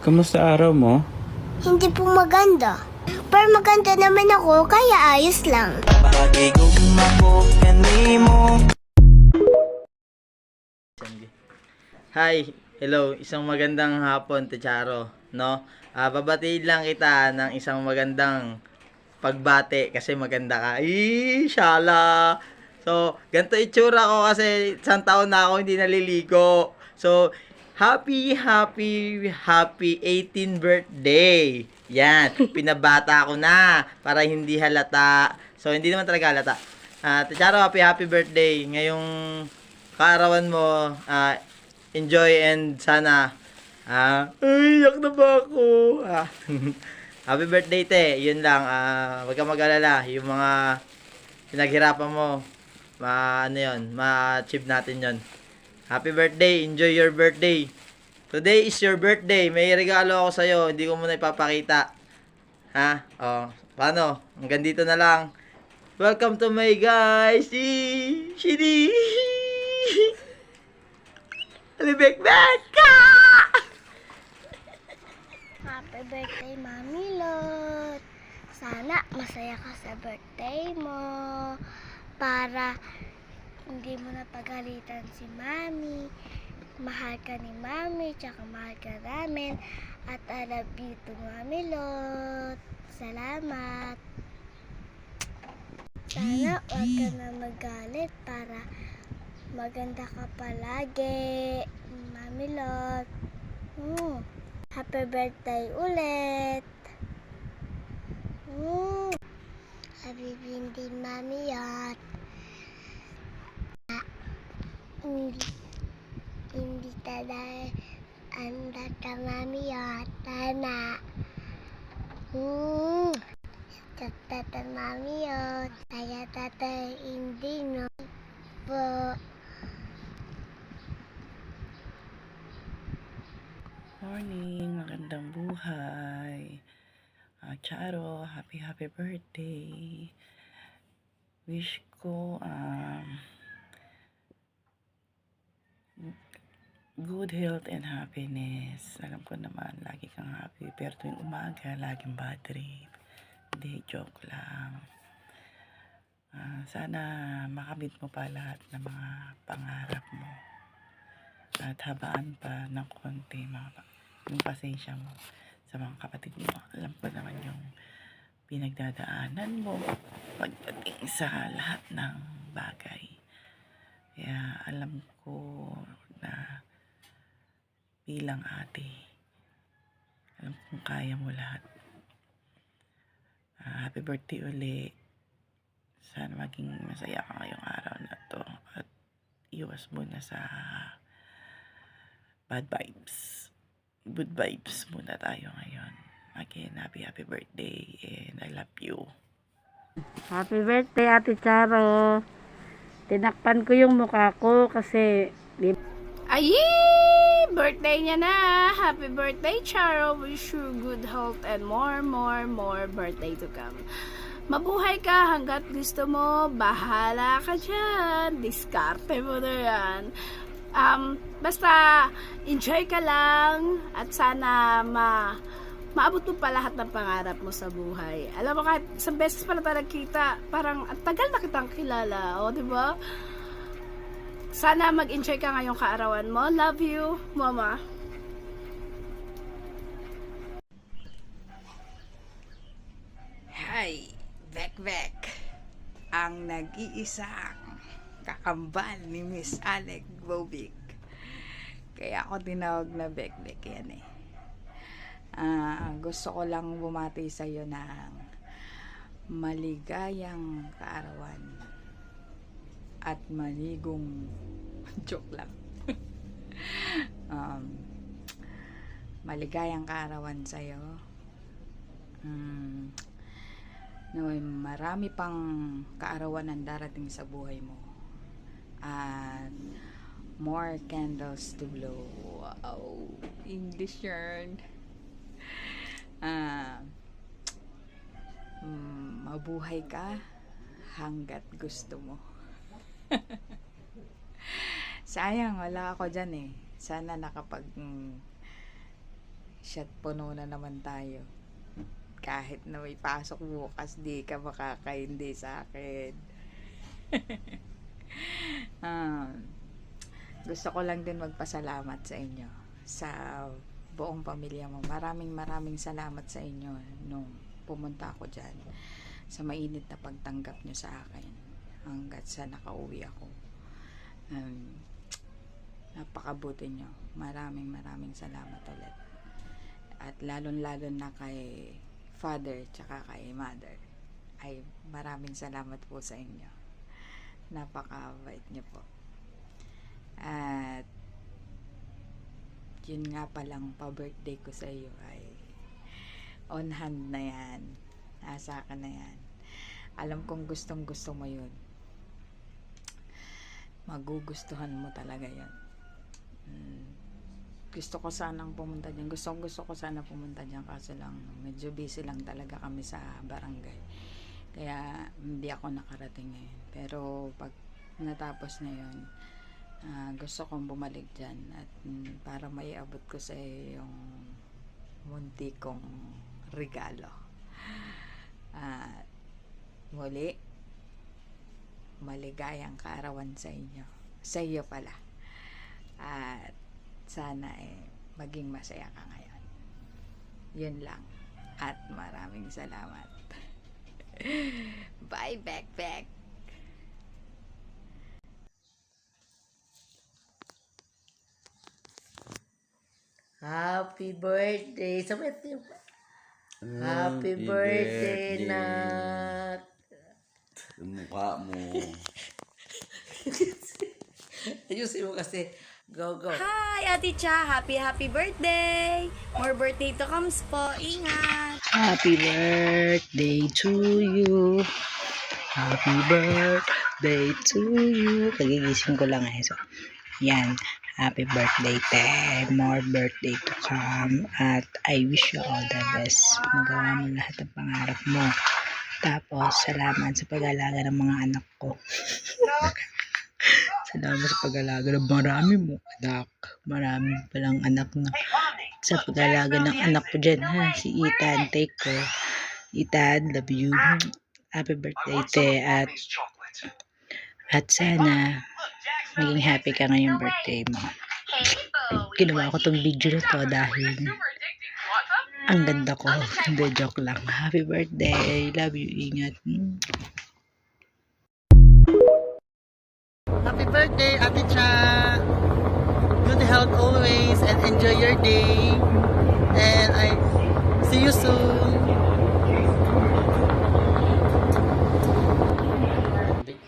Kamusta araw mo? Hindi po maganda. Pero maganda naman ako, kaya ayos lang. Hi, hello, isang magandang hapon, Techaro, no? Babatiin lang kita ng isang magandang pagbate kasi maganda ka. Shala! So, ganito itsura ko kasi isang taon na ako hindi naliligo. So, happy 18th birthday! Yan, pinabata ko na para hindi halata. So, hindi naman talaga halata. Techaro, happy birthday. Ngayong kaarawan mo, enjoy and sana ay, yak na ba ako? Happy birthday, te. Yun lang. Wag kang mag-alala. Yung mga pinaghirapan mo, ano yun, ma-achieve natin yun. Happy birthday. Enjoy your birthday. Today is your birthday. May regalo ako sa'yo. Hindi ko muna ipapakita. Ha? Oh, paano? Hanggang dito na lang. Welcome to my guys. Shidi. Alibek-bek ka! Happy birthday, Mami Lot. Sana masaya ka sa birthday mo. Para hindi mo na pagalitan si Mami. Mahal ka ni Mami, tsaka mahal ka namin. At I love you to Mami Lot. Salamat. Sana wag ka na magalit para maganda ka palagi, Mami Lot. Happy birthday ulit. Happy birthday, Mami Lot. Hindi tada anda ta Mami Lot. Tana. Tata Mami Lot. Saya tata hindi no. Po. Morning, magandang buhay. Charo, happy birthday. Wish ko good health and happiness. Alam ko naman, lagi kang happy. Pero tuwing umaga, laging bad trip. Hindi, joke lang. Sana makamit mo pa lahat ng mga pangarap mo. At habaan pa ng konti yung pasensya mo sa mga kapatid mo. Alam ko naman yung pinagdadaanan mo pagdating sa lahat ng bagay. Kaya alam ko na bilang ate, alam kong kaya mo lahat. Happy birthday uli. Sana maging masaya ka ngayong araw na to at iwas muna sa bad vibes. Good vibes muna tayo ngayon. Again, happy birthday and I love you. Happy birthday, Ate Charo. Tinakpan ko yung mukha ko kasi Ay! Birthday niya na! Happy birthday, Charo! Wish you good health and more birthday to come. Mabuhay ka hanggat gusto mo. Bahala ka dyan. Diskarte mo na yan. Basta enjoy ka lang at sana maabot mo pa lahat ng pangarap mo sa buhay. Alam mo, kahit isang beses pa na tayo nagkita, parang at tagal na kitang kilala, o, diba? Sana mag-enjoy ka ngayong kaarawan mo. Love you, Mama. Hi, Vek. Ang nag-iisang kakambal ni Miss Alec Bobik. Kaya ako tinawag na Vek yan eh. Gusto ko lang bumati sa iyo ng maligayang kaarawan at maligong joke lang. Maligayang kaarawan sa iyo. Naway marami pang kaarawan ang darating sa buhay mo. At more candles to blow. Wow, English yarn. Mabuhay ka hanggat gusto mo. Sayang, wala ako dyan eh. Sana Shit, puno na naman tayo. Kahit na may pasok bukas, di ka makakaindi sa akin. Gusto ko lang din magpasalamat sa inyo, sa buong pamilya mo. Maraming salamat sa inyo nung pumunta ako dyan, sa mainit na pagtanggap nyo sa akin hanggat sa nakauwi ako. Napakabuti nyo. Maraming salamat ulit. At lalo na kay Father tsaka kay Mother, ay maraming salamat po sa inyo. Napakabait nyo po. At yun nga palang pa-birthday ko sa iyo ay on hand na yan. Nasa akin na yan. Alam kong gustong gusto mo yun. Magugustuhan mo talaga yun. Gusto ko sanang pumunta dyan. Gusto ko sana pumunta dyan, kaso lang medyo busy lang talaga kami sa barangay. Kaya hindi ako nakarating ngayon. Pero pag natapos na yun, gusto kong bumalik dyan at para maiabot ko sa iyo yung munti kong regalo. At muli, maligayang kaarawan sa inyo. Sa iyo pala. At sana maging masaya ka ngayon. Yun lang. At maraming salamat. Bye, Bekbek. Happy birthday. Sabay ito yung Happy birthday, Nak. Yung mukha mo. Ayusin mo kasi. Go. Hi, Ate Cha! Happy birthday! More birthday to comes po. Ingat! Happy birthday to you. Happy birthday to you. Kagigising ko lang So, yan. Happy birthday, te. More birthday to come. At I wish you all the best. Magawa mo lahat ng pangarap mo. Tapos, salamat sa pag-alaga ng mga anak ko. Salamat sa pag-alaga ng marami mo anak. Marami palang anak na sa pag-alaga ng anak ko dyan, ha? Si Ethan, take care. Ethan, love you. Happy birthday, te. At sana maging happy ka ngayong birthday mo. Ginawa ko tong video na to dahil ang ganda ko. Hindi, joke lang. Happy birthday. Love you. Ingat. Happy birthday, Ate Cha. Good health always and enjoy your day. And I see you soon.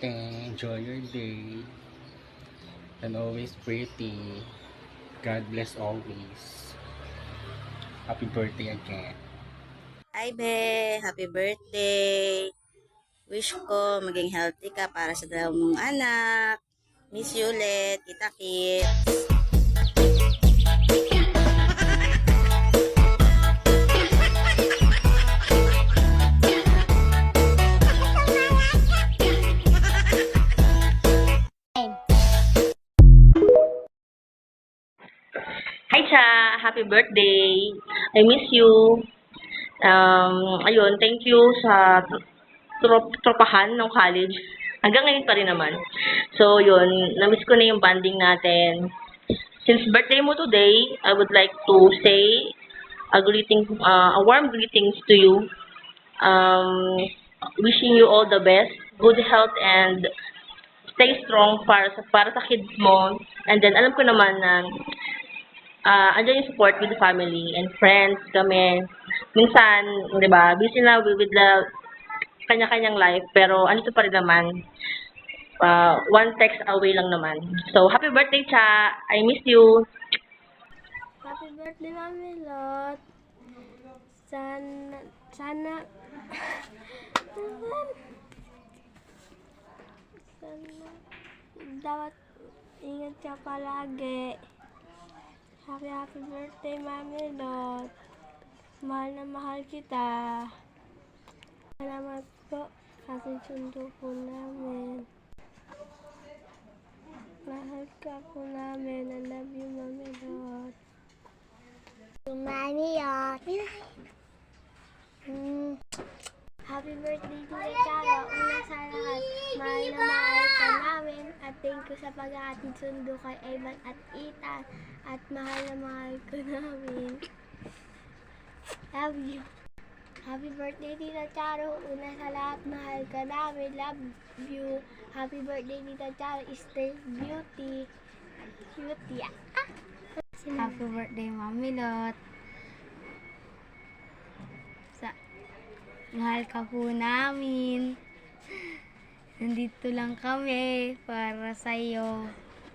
Enjoy your day. And always pretty. God bless always. Happy birthday again. Hi, Be! Happy birthday! Wish ko maging healthy ka para sa dalawang mong anak. Miss you ulit, Tita Kit. Hi, Cha! Happy birthday! I miss you. Ayun, thank you sa tropahan ng college. Hanggang ngayon pa rin naman. So, yun, na-miss ko na yung bonding natin. Since birthday mo today, I would like to say a warm greetings to you. Wishing you all the best, good health, and stay strong para sa kids mo. And then, alam ko naman na andyan yung support with the family and friends kami. Minsan, di ba, busy na with the kanya-kanyang life, pero andito pa rin naman. One text away lang naman. So, happy birthday, Cha! I miss you! Happy birthday, Mami Lot. Sana dapat ingat ka palagi. Happy birthday, Mami Lot. Mahal na mahal kita. Salamat po kasi sundo po namin. Mahal ka po namin. I love you, Mami Lot. Mami pag-aatid sundo kay Evan at Ethan. At mahal na mahal ko namin. Love you. Happy birthday, Tita Charo. Una sa lahat, mahal ka namin. Love you. Happy birthday, Tita Charo. Stay beauty. Beauty. Happy birthday, Mami Lot. Mahal ka po namin. Nandito lang kami para sa'yo.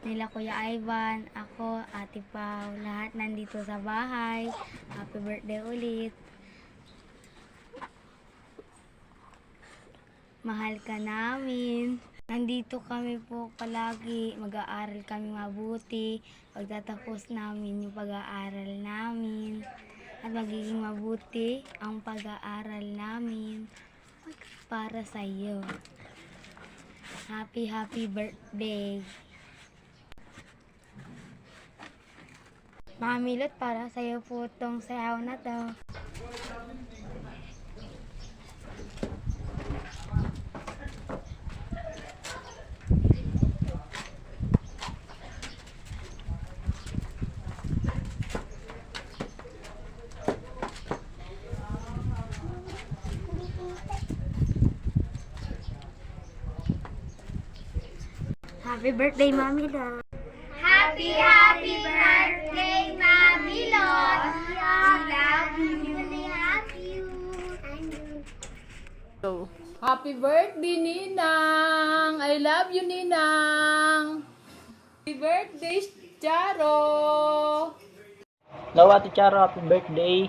Nila Kuya Ivan, ako, Ate Pao, lahat nandito sa bahay. Happy birthday ulit. Mahal ka namin. Nandito kami po palagi. Mag-aaral kami mabuti. Pagtatapos namin yung pag-aaral namin. At magiging mabuti ang pag-aaral namin para sa iyo. Happy birthday. Mami Lot, para sa iyo po itong sayaw na to. Happy birthday, Mami Lot. Happy birthday, Mami Lot. Happy birthday, Ninang! I love you, Ninang! Happy birthday, Charo! Hello, Ate Charo, happy birthday.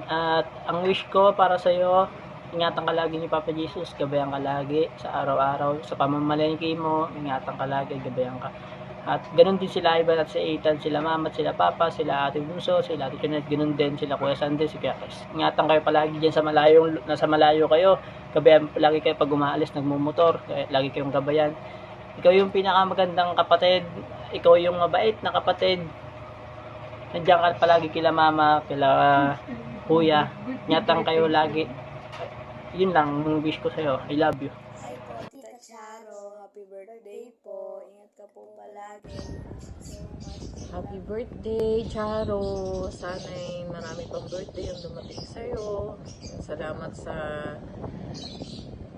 At ang wish ko para sa iyo, ingatan ka lagi ni Papa Jesus, gabayan ka lagi sa araw-araw, sa pamamalengke mo, ingatan ka lagi, gabayan ka. At ganun din sila Ivan at si Ethan, sila Mama at sila Papa, sila Ate Bunso, sila Ate Janet, ganun din sila Kuya Sandy, si Kuya Chris. Ingatan kayo palagi dyan sa nasa malayo kayo, gabayan lagi kayo pag umaalis, nagmumotor, lagi kayong gabayan. Ikaw yung pinakamagandang kapatid, ikaw yung mabait na kapatid. Nandiyan ka palagi kila Mama, kila Kuya, ingatan kayo lagi. Yun lang ang wish ko sa'yo. I love you. Hi po, Tita Charo. Happy birthday po. Ingat ka po palagi. Happy birthday, Charo. Sana'y marami pang birthday ang dumating sa'yo. Salamat sa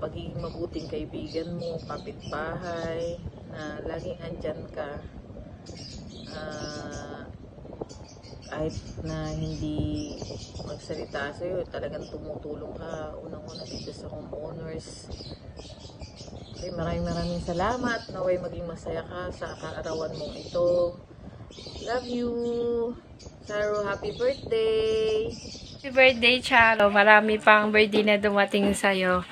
pagiging mabuting kaibigan mo, kapitbahay, na laging andyan ka. Kahit na hindi magsalita sa'yo, talagang tumutulong ka. Unang-una dito sa homeowners. Okay, maraming salamat. Naway maging masaya ka sa kaarawan mong ito. Love you! Charo, happy birthday! Happy birthday, Charo. Marami pang birthday na dumating sa'yo.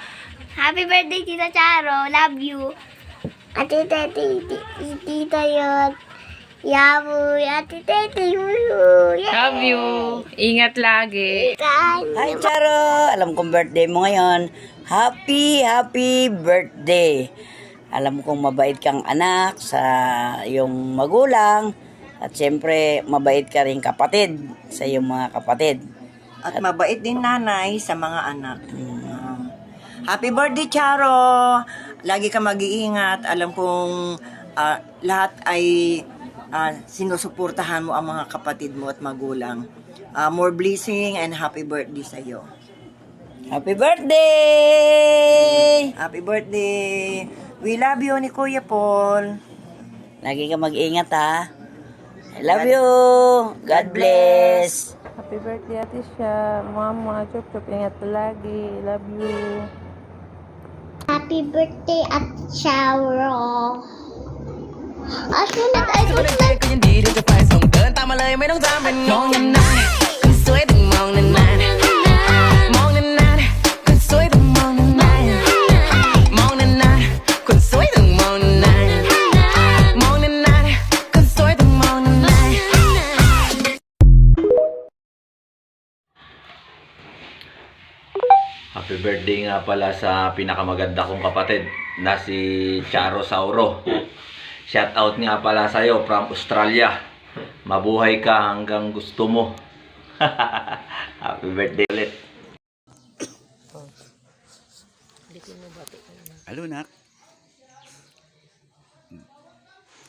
Happy birthday, Tita Charo. Love you. At tita yun. Yabu, ate tete, Love you. Ingat lagi. Hi, Charo. Alam kong birthday mo ngayon. Happy birthday. Alam kong mabait kang anak sa iyong magulang. At siyempre, mabait ka rin kapatid sa iyong mga kapatid. At mabait din nanay sa mga anak. Happy birthday, Charo. Lagi ka mag-iingat. Alam kong lahat ay sinusuportahan mo ang mga kapatid mo at magulang. More blessing and happy birthday sa iyo. Happy birthday! Happy birthday! We love you ni Kuya Paul. Lagi ka mag-ingat ha. I love you. God bless. Happy birthday, Ate Sha. Mama, chup-chup, ingat lagi. Love you. Happy birthday at Charo. ก็ยังดีที่จะไปส่งเกินตามมาเลยไม่ต้องตามเป็นมองนานๆคนสวยต้องมองนานๆมองนานๆคนสวยต้องมองนานๆมองนานๆคนสวยต้องมองนานๆมองนานๆคนสวยต้องมองนานๆ Happy birthday nga pala sa pinakamaganda kong kapatid na si Charo Sauro. Shout out nga pala sa'yo from Australia. Mabuhay ka hanggang gusto mo. Happy birthday ulit. Halo nak.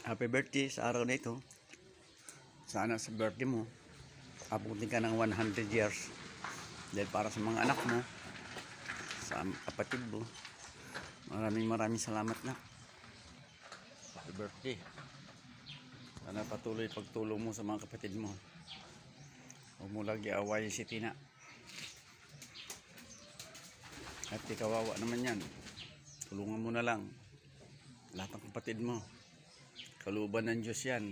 Happy birthday sa araw na ito. Sana sa birthday mo, abutin ka ng 100 years. Dahil para sa mga anak mo, sa kapatid mo, maraming salamat na. Happy birthday. Sana patuloy pagtulong mo sa mga kapatid mo. Huwag mo lagi awayin si Tina. At kawawa naman yan. Tulungan mo na lang. Lahat ng kapatid mo. Kalooban ng Diyos yan.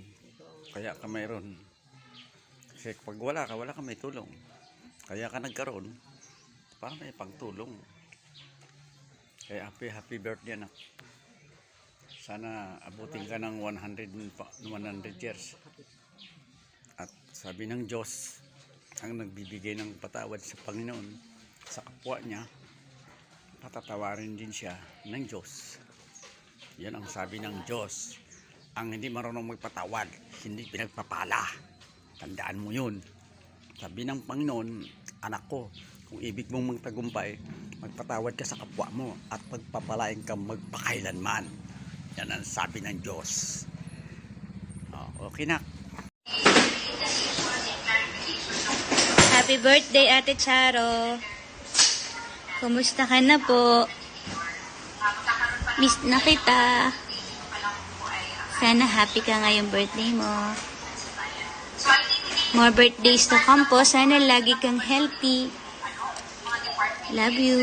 Kaya ka mayroon. Kasi pag wala ka may tulong. Kaya ka nagkaroon para may pagtulong. Kaya happy birthday anak. Sana abutin ka ng 100 years. At sabi ng Diyos, ang nagbibigay ng patawad sa Panginoon, sa kapwa niya, patatawarin din siya ng Diyos. Yan ang sabi ng Diyos. Ang hindi marunong magpatawad, hindi pinagpapala. Tandaan mo yun. Sabi ng Panginoon, anak ko, kung ibig mong magtagumpay, magpatawad ka sa kapwa mo at pagpapalain ka magpakailanman. Yan ang sabi ng Diyos. Okay na. Happy birthday, Ate Charo. Kumusta ka na po? Miss na kita. Sana happy ka ngayong birthday mo. More birthdays to come po. Sana lagi kang healthy. Love you.